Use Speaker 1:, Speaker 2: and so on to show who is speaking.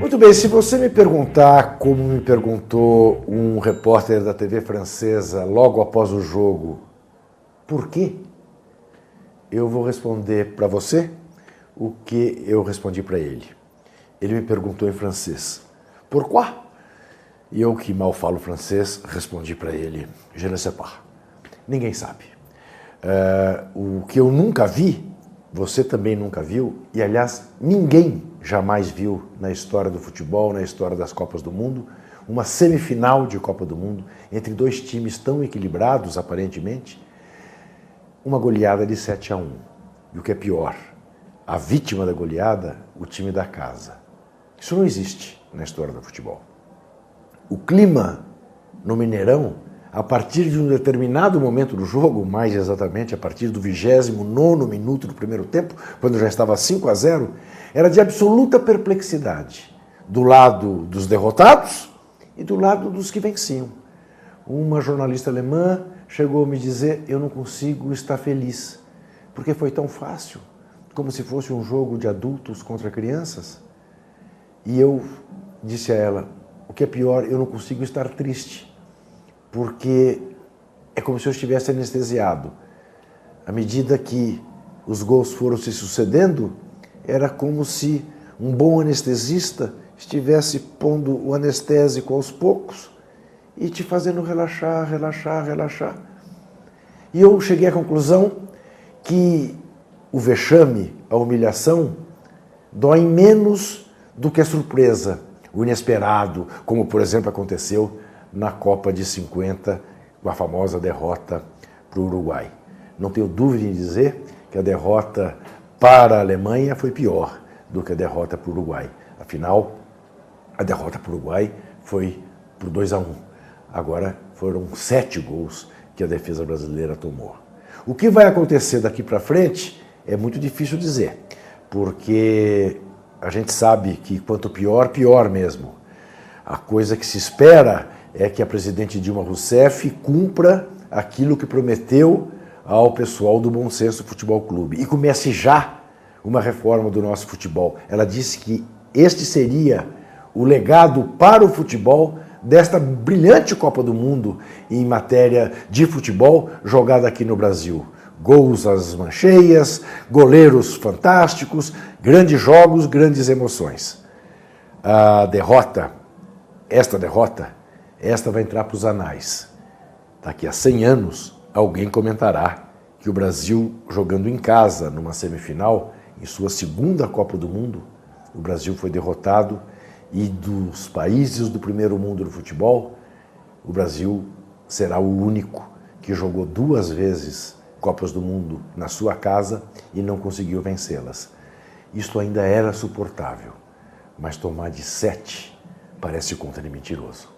Speaker 1: Muito bem, se você me perguntar, como me perguntou um repórter da TV francesa logo após o jogo, por quê? Eu vou responder para você o que eu respondi para ele. Ele me perguntou em francês, pourquoi? E eu, que mal falo francês, respondi para ele, je ne sais pas. Ninguém sabe. O que eu nunca vi, você também nunca viu, e aliás, ninguém jamais viu na história do futebol, na história das Copas do Mundo, uma semifinal de Copa do Mundo entre dois times tão equilibrados, aparentemente, uma goleada de 7-1. E o que é pior, a vítima da goleada, o time da casa. Isso não existe na história do futebol. O clima no Mineirão, a partir de um determinado momento do jogo, mais exatamente a partir do 29º minuto do primeiro tempo, quando já estava 5-0, era de absoluta perplexidade, do lado dos derrotados e do lado dos que venciam. Uma jornalista alemã chegou a me dizer, eu não consigo estar feliz, porque foi tão fácil, como se fosse um jogo de adultos contra crianças. E eu disse a ela, o que é pior, eu não consigo estar triste, porque é como se eu estivesse anestesiado. À medida que os gols foram se sucedendo, era como se um bom anestesista estivesse pondo o anestésico aos poucos e te fazendo relaxar, relaxar, relaxar. E eu cheguei à conclusão que o vexame, a humilhação, dói menos do que a surpresa, o inesperado, como por exemplo aconteceu na Copa de 50, com a famosa derrota para o Uruguai. Não tenho dúvida em dizer que a derrota para a Alemanha foi pior do que a derrota para o Uruguai. Afinal, a derrota para o Uruguai foi por 2-1. Agora foram 7 gols que a defesa brasileira tomou. O que vai acontecer daqui para frente é muito difícil dizer, porque a gente sabe que quanto pior, pior mesmo. A coisa que se espera é que a presidente Dilma Rousseff cumpra aquilo que prometeu ao pessoal do Bom Senso Futebol Clube e comece já uma reforma do nosso futebol. Ela disse que este seria o legado para o futebol desta brilhante Copa do Mundo em matéria de futebol jogada aqui no Brasil. Gols às mancheias, goleiros fantásticos, grandes jogos, grandes emoções. A derrota, esta vai entrar para os anais. Daqui a 100 anos, alguém comentará que o Brasil, jogando em casa numa semifinal, em sua segunda Copa do Mundo, o Brasil foi derrotado e dos países do primeiro mundo do futebol, o Brasil será o único que jogou 2 vezes Copas do Mundo na sua casa e não conseguiu vencê-las. Isto ainda era suportável, mas tomar de 7 parece contra de mentiroso.